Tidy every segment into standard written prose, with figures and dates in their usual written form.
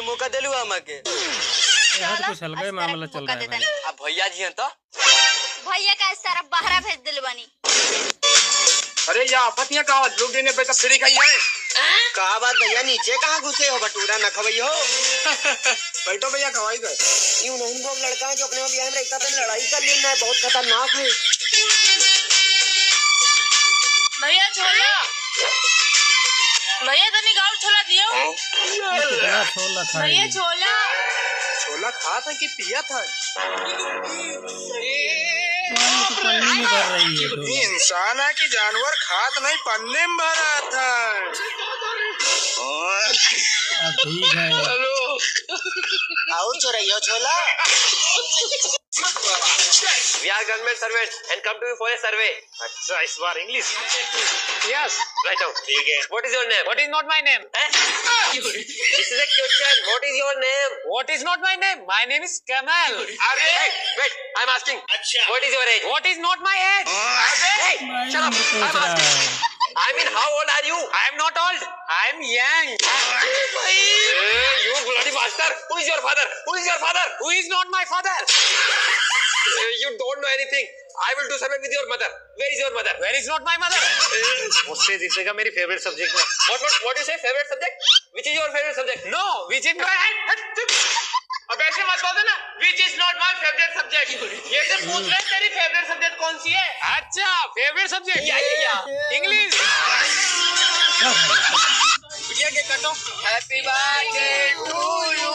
मौका दिलू हमके। यहाँ तो कुछ हल्का ही मामला चल रहा है भाई। अब भैया जी हैं तो भैया का इस तरफ बाहर भेज दिल बनी। अरे या पतियां कहा लोग देने पे तो फ्री खाई है। कहा बात भैया, नीचे कहाँ घुसे हो? भटूरा न खवाई हो। बैठो भैया खवाई गए। यूं नहीं, वो लड़का है जो अपने बियाह में रहता था, लड़ाई कर लेना है, बहुत खतरनाक है। भैया छोला, भैया तनी गाँव छोला दियो। कितना छोला खाए? भैया छोला। छोला खा था कि पिया था? तो पन्नी में भर रही है तो। इंसान है कि जानवर? खात नहीं, पन्ने में भरा था। ठीक है। आओ चोरैया छोला। We are government servants and come to you for a survey. अच्छा, इस बार इंग्लिश। Yes. Right now. ठीक है। What is your name? What is not my name? This is a question. What is your name? What is not my name? My name is Kamal. Hey, wait. I'm asking. अच्छा। What is your age? What is not my age? Hey, shut up. I'm asking. I mean, how old are you? I am not old. I am young. Hey, you bloody bastard. Who is your father? Who is your father? Who is not my father? You don't know anything. I will do survey with your mother. Where is your mother? Where is not my mother? मुझसे जीतेगा मेरी favourite subject में। What you say? Favorite subject? Which is your favorite subject? No, which is my अब ऐसे मत बोल देना which is not my favorite subject। ये से पूछ रहे तेरी फेवरेट सब्जेक्ट कौन सी है? अच्छा, फेवरेट सब्जेक्ट इंग्लिश। बिटिया के कटो। Happy birthday to you.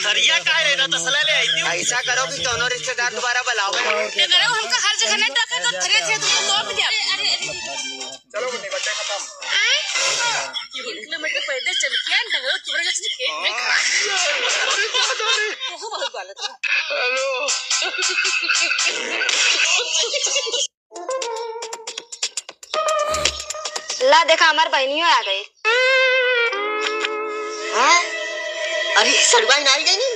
सरिया कहा रहना तो सलाह ले आई थी। ऐसा करो कि दोनों रिश्तेदार दोबारा बुलाओ। हमको हर जगह नहीं टका तो थरे थे तुम लोग दिया। चलो मुन्नी बच्चा खत्म। 1 किलोमीटर पैदल चल के डंगरों चुरा जैसे खेत में खा। बहुत गलत है। हेलो। ला देखा हमारे बहनियों आ गए। हाँ? अरे सड़वाई नारी गई नहीं।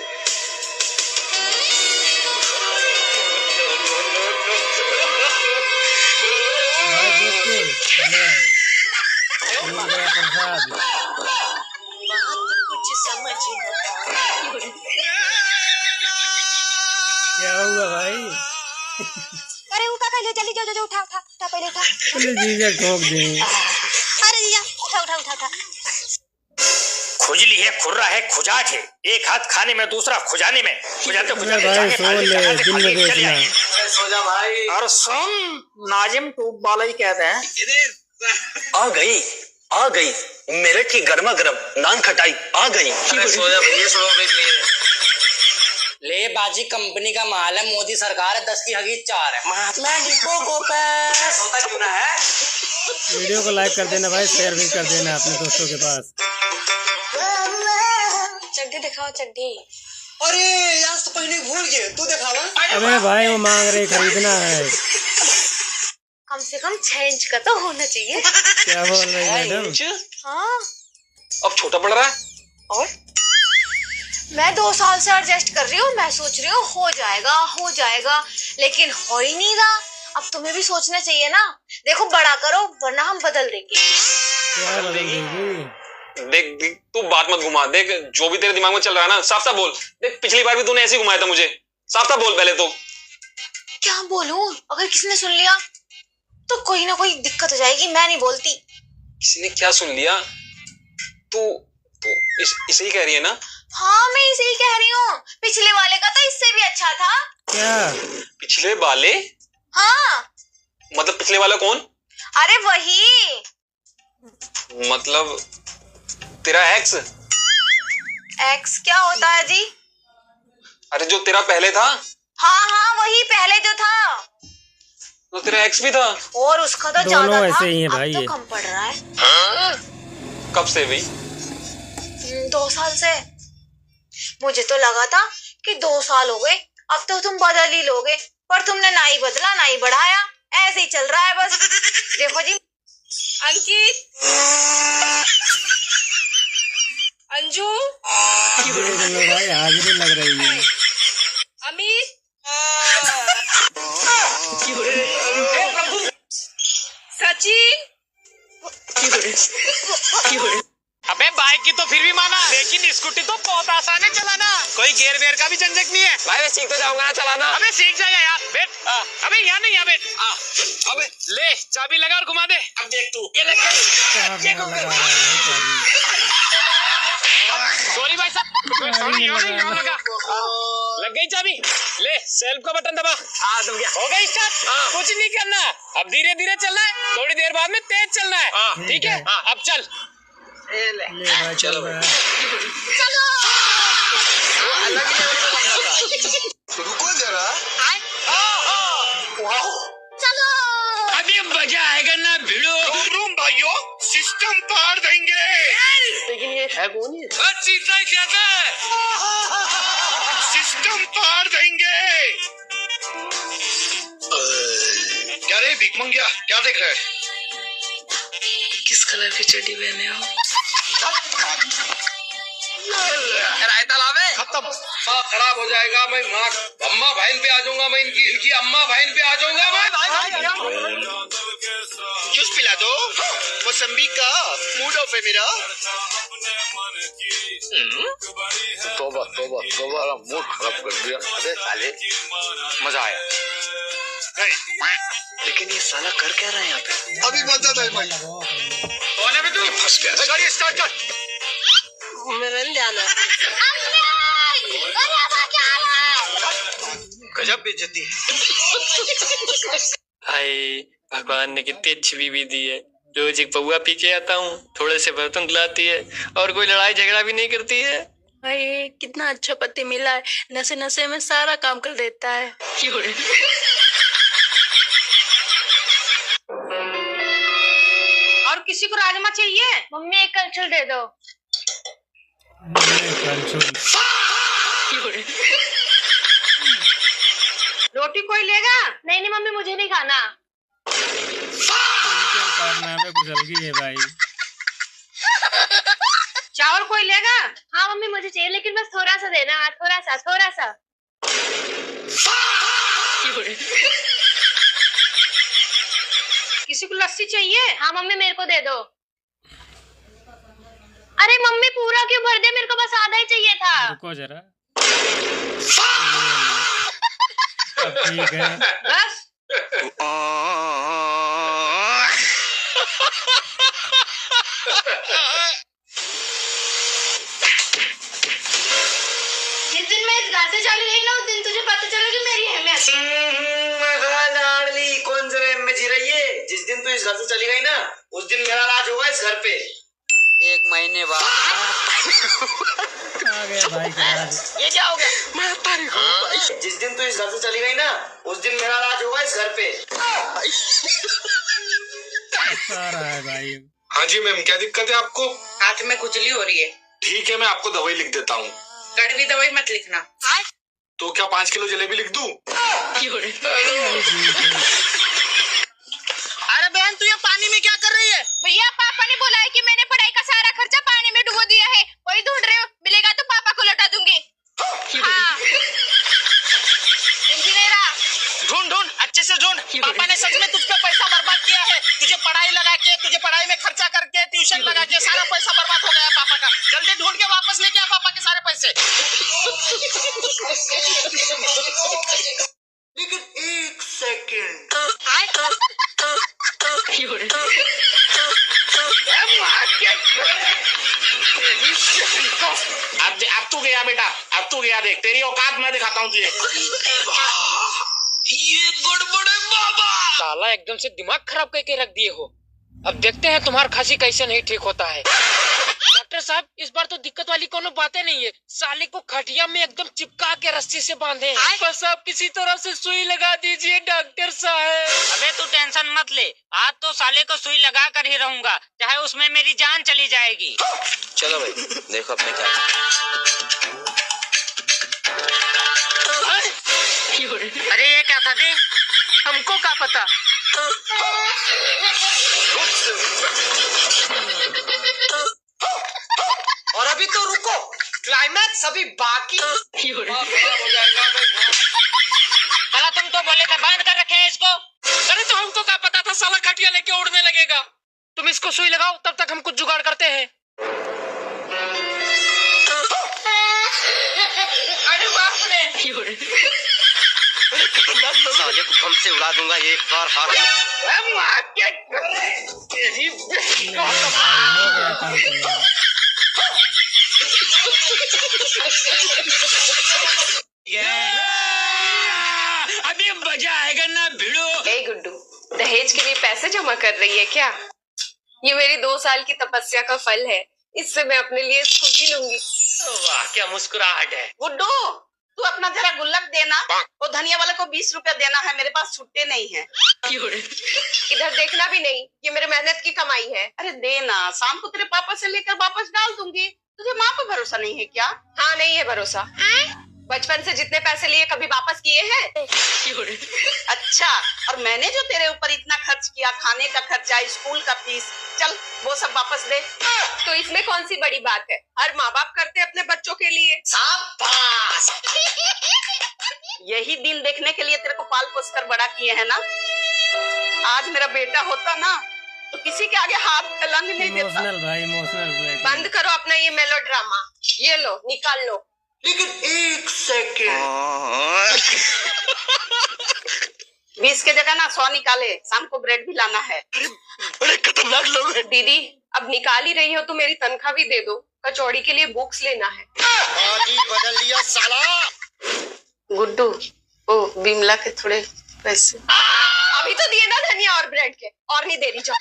प्रसाद कुछ समझ नहीं। क्या हुआ भाई? अरे वो काका ले जल्दी जाओ उठा पहले उठा। चलो जीजा ठोक दे। अरे जीजा उठा। खुजली है, खुर्रा है, खुजाट है, एक हाथ खाने में दूसरा खुजाने में। खुजाते भाई सो ले, दिन में देखना। सो जा भाई। और सुन, नाजिम टूप वाला ही कहते हैं। आ गई मेरठ की गर्मा गर्म नान खटाई आ गई। सो जा भैया, सो देख लिए। ले बाजी कंपनी का माल है, मोदी सरकार है, 10 की हगी 4 है। महात्मा डिपो को पैस होता क्यों ना है? वीडियो को लाइक कर देना भाई, शेयर भी कर देना अपने दोस्तों के पास। चड्डी दिखाओ चड्डी। अरे यार तो पहले भूल गए, तू दिखावा। अबे भाई वो मांग रहे, खरीदना है। कम से कम 6 इंच का तो होना चाहिए। क्या बोल रही मैडम? हाँ। अब छोटा पड़ रहा है। और मैं 2 साल से एडजस्ट कर रही हूँ, मैं सोच रही हूँ हो जाएगा, लेकिन हो ही नहीं रहा। अब तुम्हें भी सोचना चाहिए ना। देखो बड़ा करो वरना हम बदल देंगे। क्या बदल देगी? देख तू बात मत घुमा। देख जो भी तेरे दिमाग में चल रहा है ना, साफ साफ बोल। देख पिछली बार भी तूने ऐसे ही घुमाया था मुझे। साफ साफ बोल पहले तो। क्या बोलूं? अगर किसी ने सुन लिया तो कोई ना कोई दिक्कत हो जाएगी। मैं नहीं बोलती। किसी ने क्या सुन लिया? तू इसे ही कह रही है ना? हाँ मैं इसे ही कह रही हूँ। पिछले वाले का तो इससे भी अच्छा था। क्या? पिछले वाले? हाँ मतलब पिछले वाला कौन? अरे वही। मतलब तेरा एक्स क्या होता है जी? अरे जो तेरा पहले था। हाँ वही पहले जो था। तो तेरा एक्स भी था। और उसका तो दोनों ज्यादा था। ऐसे ही हैं भाई। अब तो कम पड़ रहा है। कब से भाई? 2 साल से। मुझे तो लगा था कि 2 साल हो गए, अब तो तुम बदल ही लोगे, पर तुमने ना ही बदला ना ही बढ़ाया। ऐसे ही चल रहा है बस। देखो जी। अंकित, अंजू, भाई हाजिरी लग रही है। अमित, सचिन। अबे बाइक बाइक की तो फिर भी माना, लेकिन स्कूटी तो बहुत आसान है चलाना, कोई गेयर वेयर का भी झंझट नहीं है। भाई मैं सीख तो जाऊंगा ना चलाना। अबे सीख जाएगा यार, बैठ। अबे यहाँ नहीं, यहाँ बैठ। अबे ले चाबी लगा और घुमा दे। अब देख तू, ये लग गई। सॉरी भाई साहब, सॉरी, यहाँ लगा, लग गई चाबी। ले सेल्फ का बटन दबा। हो गई स्टार्ट। कुछ नहीं करना, अब धीरे धीरे चलना है, थोड़ी देर बाद में तेज चलना है, ठीक है? अब चल। ले भाई चलो भाई। रुको जरा। चलो अभी मजा आएगा ना भिड़ो। रूम भाइयों, सिस्टम पार देंगे। लेकिन ये है कौन है? सीधा ज्यादा सिस्टम पार देंगे। क्या रे भिख मंगिया, क्या देख रहा है? किस कलर की चड्डी पहने हो? रायता लावे। खत्म, माँ खराब हो जाएगा। मैं माँ अम्मा बहन पे आ जाऊंगा, मैं इनकी अम्मा बहन पे आ जाऊंगा मैं। जूस पिला दो, मौसम्बी का मूड ऑफ है मेरा। तोबा तोबा तोबा, मूड खराब कर दिया। अबे साले, मजा आया। लेकिन ये साला कर क्या रहा है यहाँ पे? अभी मजा है भाई। कौन है बे तू? फंस गया। गाड़ी स्टार्ट कर। मेरा ध्यान है। गजब बेइज्जती है। हाय भगवान ने कितनी अच्छी बीवी दी है। रोज एक पौआ पी के आता हूँ, थोड़े से बर्तन धुलाती है और कोई लड़ाई झगड़ा भी नहीं करती है। भाई कितना अच्छा पति मिला है, नशे नशे में सारा काम कर देता है। और किसी को राजमा चाहिए? मम्मी एक कलछुल दे दो। रोटी कोई लेगा? नहीं नहीं मम्मी, मुझे नहीं खाना। कारनामे कुछ अलग ही है भाई। चावल कोई लेगा? हाँ मम्मी मुझे चाहिए, लेकिन बस थोड़ा सा देना, थोड़ा सा थोड़ा सा। किसी को लस्सी चाहिए? हाँ मम्मी मेरे को दे दो। अरे मम्मी पूरा क्यों भर दे, मेरे को बस आधा ही चाहिए था। रुको जरा। अब ठीक है। बस जिस दिन मैं इस घर से चली गई ना, उस दिन तुझे पता चलेगी मेरी अहमियत। लाडली कौन से में जी रही है? जिस दिन तू इस घर से चली गई ना, उस दिन मेरा राज होगा इस घर पे। 1 महीने बाद आ गया भाई का राज। ये क्या हो गया? मैं तारीख भाई। जिस दिन तू इस घर से चली गई ना, उस दिन मेरा राज होगा इस घर पे। आ रहा है भाई। हाँ जी मैम, क्या दिक्कत है आपको? हाथ में खुजली हो रही है। ठीक है, मैं आपको दवाई लिख देता हूँ। कड़वी दवाई मत लिखना। तो क्या 5 किलो जलेबी लिख दूँ? अरे बहन तू ये पानी में क्या कर रही है? भैया पापा ने बोला है कि मैंने पढ़ाई का सारा खर्चा पानी में डुबो दिया है, वही ढूंढ रहे हो, मिलेगा तो पापा को लौटा दूंगी। हाँ। ढूंढ ढूंढ, अच्छे से ढूंढ। पापा ने सच में तुझ पे पैसा बर्बाद किया है, तुझे पढ़ाई लगा के, तुझे पढ़ाई में खर्चा करके, ट्यूशन लगा के सारा पैसा बर्बाद हो गया पापा का। जल्दी ढूंढ के वापस लेके आ पापा के सारे पैसे। लेकिन 1 सेकंड। अब तू गया बेटा, अब तू गया। देख तेरी औकात मैं दिखाता हूँ तुझे। ये गड़बड़ है बाबा। साला एकदम से दिमाग खराब करके रख दिए हो। अब देखते हैं तुम्हारा खांसी कैसे नहीं ठीक होता है। डॉक्टर साहब इस बार तो दिक्कत वाली कोनो बातें नहीं है। साले को खटिया में एकदम चिपका के रस्सी से बांधे हैं। बस आप किसी तरह से सुई लगा दीजिए डॉक्टर साहब। अबे तू टेंशन मत ले, आज तो साले को सुई लगा कर ही रहूंगा, चाहे उसमें मेरी जान चली जाएगी। चलो भाई देखो अपने क्या। अरे ये क्या था बे? हमको क्या पता। और अभी तो रुको, क्लाइमैक्स अभी बाकी। भला तुम तो बोले थे बंद कर रखे इसको। अरे तो हमको क्या पता था साला खटिया लेके उड़ने लगेगा। तुम इसको सुई लगाओ, तब तक हम कुछ जुगाड़ करते हैं। एक बम से उड़ा दूंगा एक बार हाथ अभी मजा आएगा ना भिड़ो। ए गुड्डू, दहेज के लिए पैसे जमा कर रही है क्या? ये मेरी 2 साल की तपस्या का फल है। इससे मैं अपने लिए स्कूटी लूंगी। वाह क्या मुस्कुराहट है। गुड्डू, तू अपना जरा गुल्लक देना। वो धनिया वाले को 20 रुपया देना है, मेरे पास छुट्टे नहीं है। इधर देखना भी नहीं, ये मेरे मेहनत की कमाई है। अरे देना, शाम को तेरे पापा से लेकर वापस डाल दूंगी। तुझे माँ पे भरोसा नहीं है क्या? हाँ, नहीं है भरोसा। बचपन से जितने पैसे लिए कभी वापस किए हैं? अच्छा, और मैंने जो तेरे ऊपर इतना खर्च किया, खाने का खर्चा, स्कूल का फीस, चल वो सब वापस दे। तो इसमें कौन सी बड़ी बात है? हर माँ बाप करते अपने बच्चों के लिए। शाबाश। यही दिन देखने के लिए तेरे को पाल पोस कर बड़ा किए है ना। आज मेरा बेटा होता ना तो किसी के आगे हाथ फैलाने नहीं देता। इमोशनल बंद करो अपना ये मेलो ड्रामा। ये लो, निकाल लो। लेकिन 1 सेकेंड 20 के जगह ना 100 निकाले। शाम को ब्रेड भी लाना है। बड़े खतरनाक लोग हैं। दीदी, अब निकाल ही रही हो तो मेरी तनख्वाह भी दे दो। कचौड़ी के लिए बुक्स लेना है। बाजी बदल लिया साला। गुड्डू, ओ बिमला के थोड़े पैसे अभी तो दिए ना धनिया और ब्रेड के, और नहीं दे रही। जाओ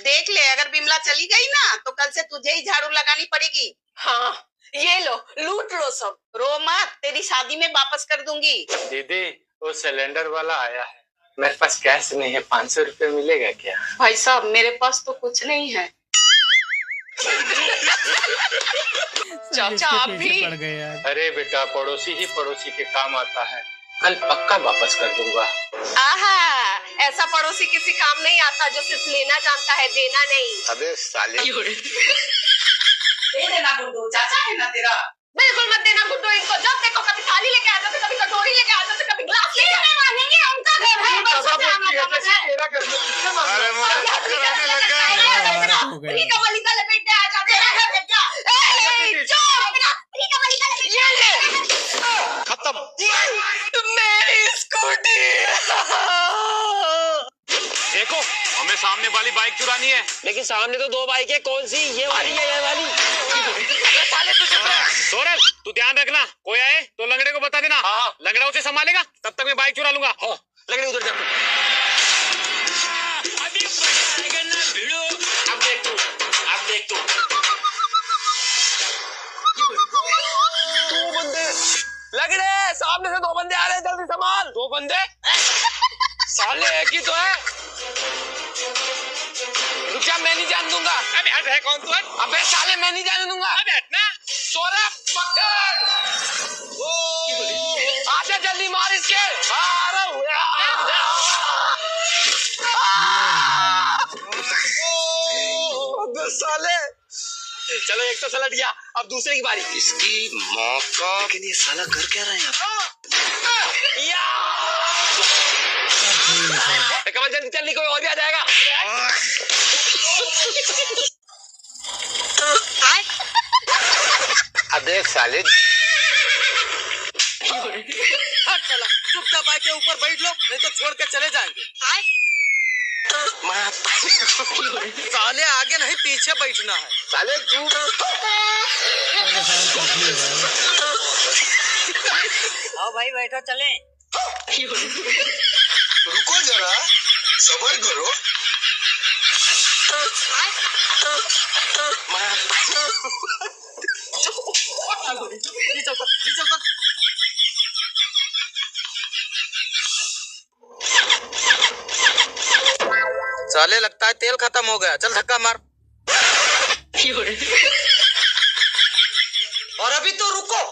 देख ले, अगर बिमला चली गई ना तो कल से तुझे ही झाड़ू लगानी पड़ेगी। हाँ, ये लो, लूट लो सब। रो मत, तेरी शादी में वापस कर दूंगी। दीदी वो सिलेंडर वाला आया है, मेरे पास कैश नहीं है, 500 रुपए मिलेगा क्या? भाई साहब, मेरे पास तो कुछ नहीं है। चाचा आप भी। अरे बेटा, पड़ोसी ही पड़ोसी के काम आता है, कल पक्का वापस कर दूंगा। आहा, ऐसा पड़ोसी किसी काम नहीं आता जो सिर्फ लेना जानता है, देना नहीं। अबे साले। दे देना गुड्डू, चाचा है ना तेरा। बिल्कुल मत देना गुड्डू इनको। जब देखो कभी थाली लेके आ जाते, कभी कटोरी लेके आ जाते, कभी ग्लास लेके मांगेंगे। उनका घर है, रीका मलिका लपेटने आ जाते हैं क्या? रीका मलिका खत्म। मेरी स्कूटी। देखो, हमें सामने वाली बाइक चुरानी है। लेकिन सामने तो 2 बाइक है, कौन सी? ये वाली है, ये वाली। सोरेल, तू ध्यान रखना, कोई आए तो लंगड़े को बता देना। हाँ, लंगड़ा उसे संभालेगा, तब तक मैं बाइक चुरा लूंगा। हाँ, लंगड़े उधर जा। अभी मजा आएगा ना भिड़ो। अब देख तू। 2 बंदे लंगड़े, सामने से 2 बंदे आ रहे हैं, जल्दी संभाल। 2 बंदे? साले एक ही तो है। रुक जा, मैं नहीं जान दूंगा। अबे हट, है कौन तू? अबे साले, मैं नहीं जाने दूंगा। अबे हट ना। सोरा पकड़। आजा जल्दी, मार इसके। अबे साले। चलो, एक तो सलट गया, अब दूसरे की बारी। इसकी माँ का। लेकिन ये साला कर क्या रहा है यहाँ? कमल जल्दी चल, कोई और भी आ जाएगा। अबे साले। हट चला, चुपचाप आके ऊपर बैठ लो, नहीं तो छोड़ के चले जाएंगे। साले आगे नहीं पीछे बैठना है। साले तू। आओ भाई बैठो, चले। रुको जरा, सबर करो। साले लगता है तेल खत्म हो गया, चल धक्का मार। और अभी तो रुको।